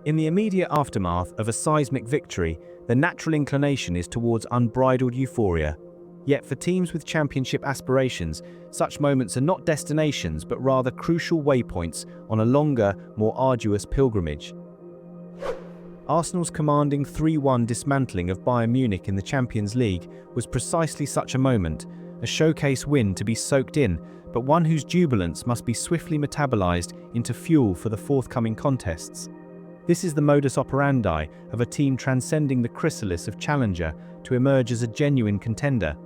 In the immediate aftermath of a seismic victory, the natural inclination is towards unbridled euphoria. Yet for teams with championship aspirations, such moments are not destinations but rather crucial waypoints on a longer, more arduous pilgrimage. Arsenal's commanding 3-1 dismantling of Bayern Munich in the Champions League was precisely such a moment, a showcase win to be soaked in, but one whose jubilance must be swiftly metabolized into fuel for the forthcoming contests. This is the modus operandi of a team transcending the chrysalis of challenger to emerge as a genuine contender.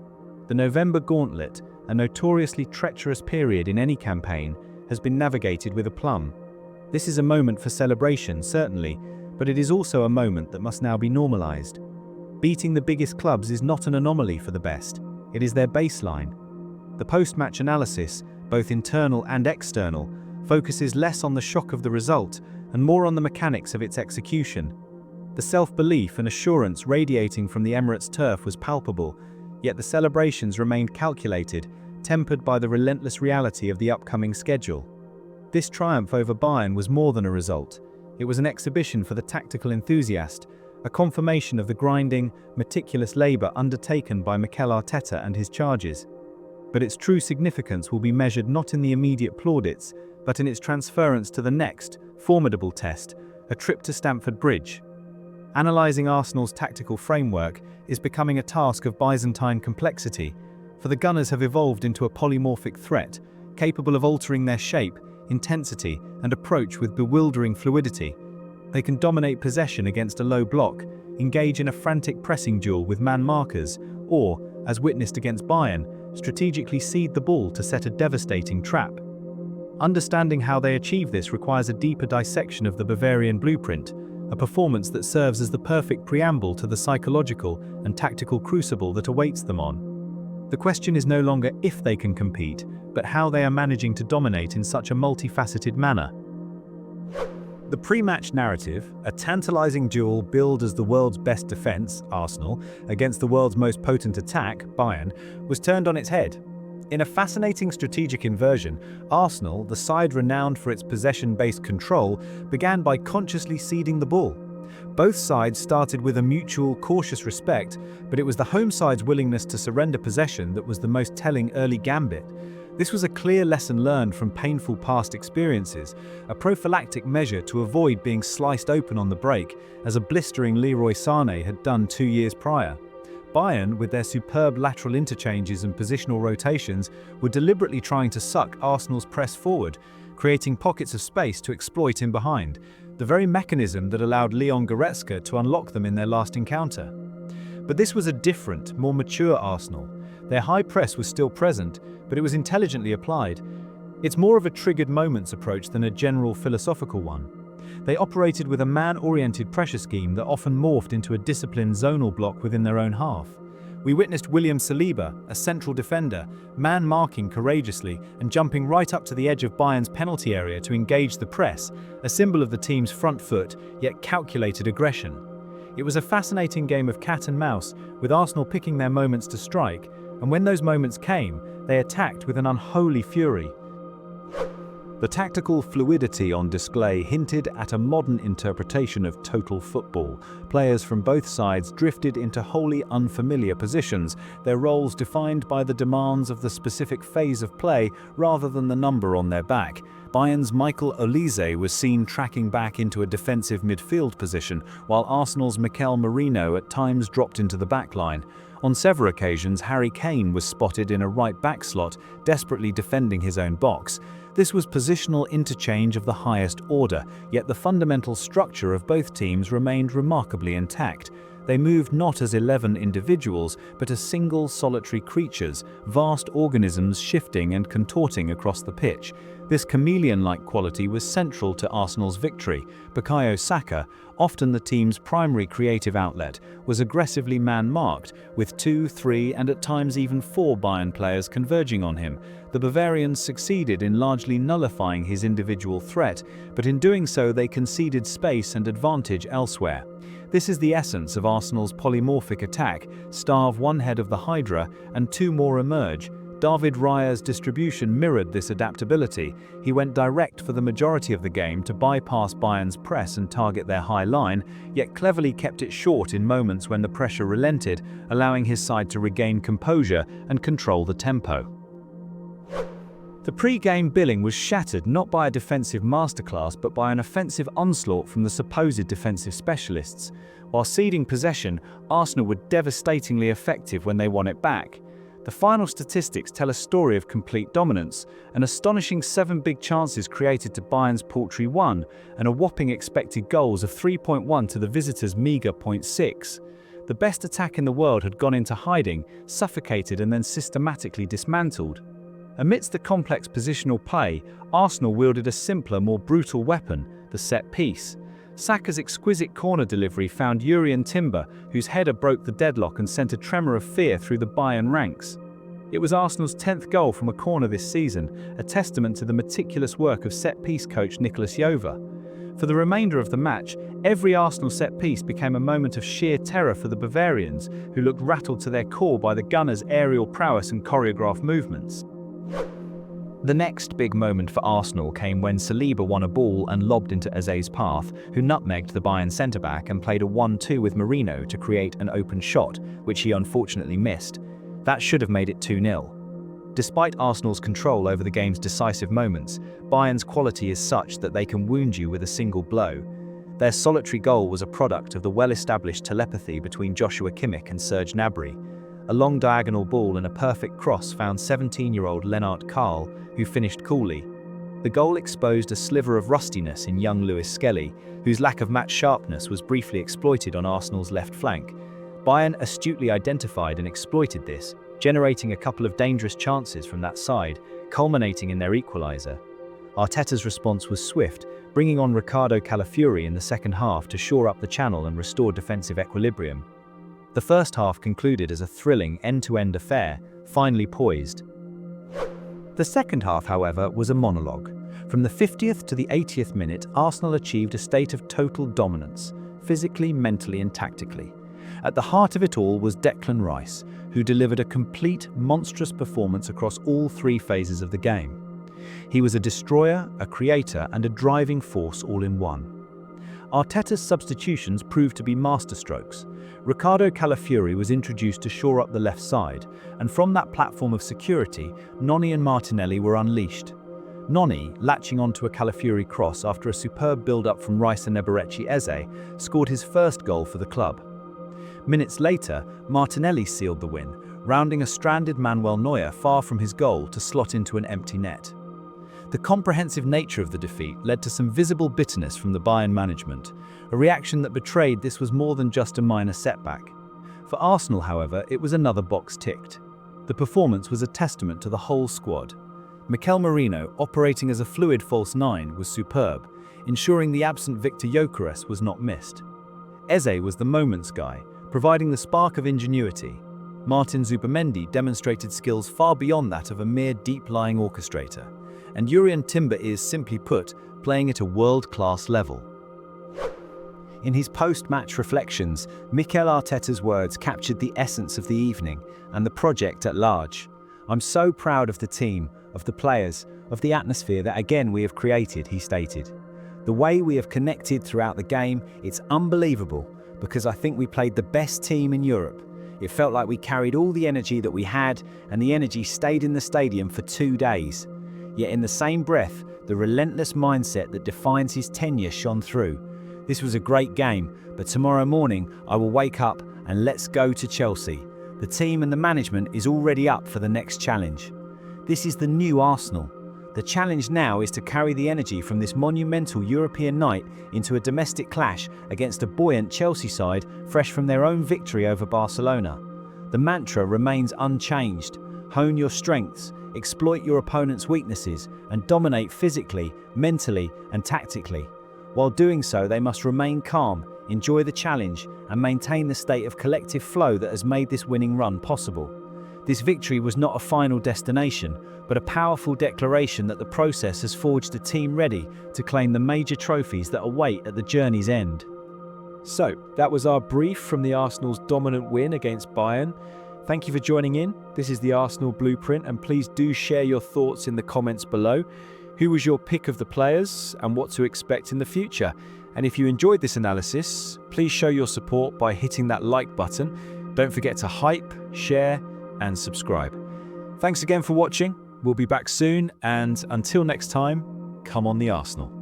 The November gauntlet, a notoriously treacherous period in any campaign, has been navigated with aplomb. This is a moment for celebration, certainly, but it is also a moment that must now be normalized. Beating the biggest clubs is not an anomaly for the best, it is their baseline. The post-match analysis, both internal and external, focuses less on the shock of the result and more on the mechanics of its execution. The self-belief and assurance radiating from the Emirates turf was palpable, yet the celebrations remained calculated, tempered by the relentless reality of the upcoming schedule. This triumph over Bayern was more than a result. It was an exhibition for the tactical enthusiast, a confirmation of the grinding, meticulous labor undertaken by Mikel Arteta and his charges. But its true significance will be measured not in the immediate plaudits, but in its transference to the next, formidable test, a trip to Stamford Bridge. Analysing Arsenal's tactical framework is becoming a task of Byzantine complexity, for the Gunners have evolved into a polymorphic threat, capable of altering their shape, intensity, and approach with bewildering fluidity. They can dominate possession against a low block, engage in a frantic pressing duel with man markers, or, as witnessed against Bayern, strategically seed the ball to set a devastating trap. Understanding how they achieve this requires a deeper dissection of the Bavarian blueprint, a performance that serves as the perfect preamble to the psychological and tactical crucible that awaits them on. The question is no longer if they can compete, but how they are managing to dominate in such a multifaceted manner. The pre-match narrative, a tantalizing duel billed as the world's best defense, Arsenal, against the world's most potent attack, Bayern, was turned on its head. In a fascinating strategic inversion, Arsenal, the side renowned for its possession-based control, began by consciously ceding the ball. Both sides started with a mutual, cautious respect, but it was the home side's willingness to surrender possession that was the most telling early gambit. This was a clear lesson learned from painful past experiences, a prophylactic measure to avoid being sliced open on the break, as a blistering Leroy Sané had done 2 years prior. Bayern, with their superb lateral interchanges and positional rotations, were deliberately trying to suck Arsenal's press forward, creating pockets of space to exploit in behind, the very mechanism that allowed Leon Goretzka to unlock them in their last encounter. But this was a different, more mature Arsenal. Their high press was still present, but it was intelligently applied. It's more of a triggered moments approach than a general philosophical one. They operated with a man-oriented pressure scheme that often morphed into a disciplined zonal block within their own half. We witnessed William Saliba, a central defender, man-marking courageously and jumping right up to the edge of Bayern's penalty area to engage the press, a symbol of the team's front foot, yet calculated aggression. It was a fascinating game of cat and mouse, with Arsenal picking their moments to strike, and when those moments came, they attacked with an unholy fury. The tactical fluidity on display hinted at a modern interpretation of total football. Players from both sides drifted into wholly unfamiliar positions, their roles defined by the demands of the specific phase of play rather than the number on their back. Bayern's Michael Olise was seen tracking back into a defensive midfield position, while Arsenal's Mikel Merino at times dropped into the backline. On several occasions, Harry Kane was spotted in a right-back slot, desperately defending his own box. This was positional interchange of the highest order, yet the fundamental structure of both teams remained remarkably intact. They moved not as 11 individuals, but as single solitary creatures, vast organisms shifting and contorting across the pitch. This chameleon-like quality was central to Arsenal's victory. Bukayo Saka, often the team's primary creative outlet, was aggressively man-marked, with 2, 3, and at times even 4 Bayern players converging on him. The Bavarians succeeded in largely nullifying his individual threat, but in doing so they conceded space and advantage elsewhere. This is the essence of Arsenal's polymorphic attack: starve one head of the Hydra and 2 more emerge, David Raya's distribution mirrored this adaptability. He went direct for the majority of the game to bypass Bayern's press and target their high line, yet cleverly kept it short in moments when the pressure relented, allowing his side to regain composure and control the tempo. The pre-game billing was shattered not by a defensive masterclass but by an offensive onslaught from the supposed defensive specialists. While ceding possession, Arsenal were devastatingly effective when they won it back. The final statistics tell a story of complete dominance, an astonishing 7 big chances created to Bayern's paltry 1, and a whopping expected goals of 3.1 to the visitors' meagre 0.6. The best attack in the world had gone into hiding, suffocated and then systematically dismantled. Amidst the complex positional play, Arsenal wielded a simpler, more brutal weapon, the set piece. Saka's exquisite corner delivery found Jurriën Timber, whose header broke the deadlock and sent a tremor of fear through the Bayern ranks. It was Arsenal's 10th goal from a corner this season, a testament to the meticulous work of set-piece coach Nicolas Jova. For the remainder of the match, every Arsenal set-piece became a moment of sheer terror for the Bavarians, who looked rattled to their core by the Gunners' aerial prowess and choreographed movements. The next big moment for Arsenal came when Saliba won a ball and lobbed into Eze's path, who nutmegged the Bayern centre-back and played a 1-2 with Merino to create an open shot, which he unfortunately missed. That should have made it 2-0. Despite Arsenal's control over the game's decisive moments, Bayern's quality is such that they can wound you with a single blow. Their solitary goal was a product of the well-established telepathy between Joshua Kimmich and Serge Gnabry. A long diagonal ball and a perfect cross found 17-year-old Lennart Karl, who finished coolly. The goal exposed a sliver of rustiness in young Lewis Skelly, whose lack of match sharpness was briefly exploited on Arsenal's left flank. Bayern astutely identified and exploited this, generating a couple of dangerous chances from that side, culminating in their equaliser. Arteta's response was swift, bringing on Ricardo Calafiori in the second half to shore up the channel and restore defensive equilibrium. The first half concluded as a thrilling end-to-end affair, finely poised. The second half, however, was a monologue. From the 50th to the 80th minute, Arsenal achieved a state of total dominance, physically, mentally and tactically. At the heart of it all was Declan Rice, who delivered a complete, monstrous performance across all 3 phases of the game. He was a destroyer, a creator and a driving force all in one. Arteta's substitutions proved to be masterstrokes. Ricardo Calafiori was introduced to shore up the left side, and from that platform of security, Noni and Martinelli were unleashed. Noni, latching onto a Calafiori cross after a superb build-up from Rice and Eberechi Eze, scored his first goal for the club. Minutes later, Martinelli sealed the win, rounding a stranded Manuel Neuer far from his goal to slot into an empty net. The comprehensive nature of the defeat led to some visible bitterness from the Bayern management, a reaction that betrayed this was more than just a minor setback. For Arsenal, however, it was another box ticked. The performance was a testament to the whole squad. Mikel Merino, operating as a fluid false 9, was superb, ensuring the absent Victor Gyökeres was not missed. Eze was the moments guy, providing the spark of ingenuity. Martin Zubimendi demonstrated skills far beyond that of a mere deep-lying orchestrator. And Jurriën Timber is, simply put, playing at a world-class level. In his post-match reflections, Mikel Arteta's words captured the essence of the evening and the project at large. "I'm so proud of the team, of the players, of the atmosphere that again we have created," he stated. "The way we have connected throughout the game, it's unbelievable, because I think we played the best team in Europe. It felt like we carried all the energy that we had, and the energy stayed in the stadium for 2 days. Yet in the same breath, the relentless mindset that defines his tenure shone through. This was a great game, but tomorrow morning I will wake up and let's go to Chelsea. The team and the management is already up for the next challenge. This is the new Arsenal. The challenge now is to carry the energy from this monumental European night into a domestic clash against a buoyant Chelsea side fresh from their own victory over Barcelona. The mantra remains unchanged. Hone your strengths, exploit your opponent's weaknesses, and dominate physically, mentally, and tactically. While doing so, they must remain calm, enjoy the challenge, and maintain the state of collective flow that has made this winning run possible. This victory was not a final destination, but a powerful declaration that the process has forged a team ready to claim the major trophies that await at the journey's end." So, that was our brief from the Arsenal's dominant win against Bayern. Thank you for joining in. This is the Arsenal Blueprint, and please do share your thoughts in the comments below. Who was your pick of the players and what to expect in the future? And if you enjoyed this analysis, please show your support by hitting that like button. Don't forget to hype, share, and subscribe. Thanks again for watching. We'll be back soon, and until next time, come on the Arsenal.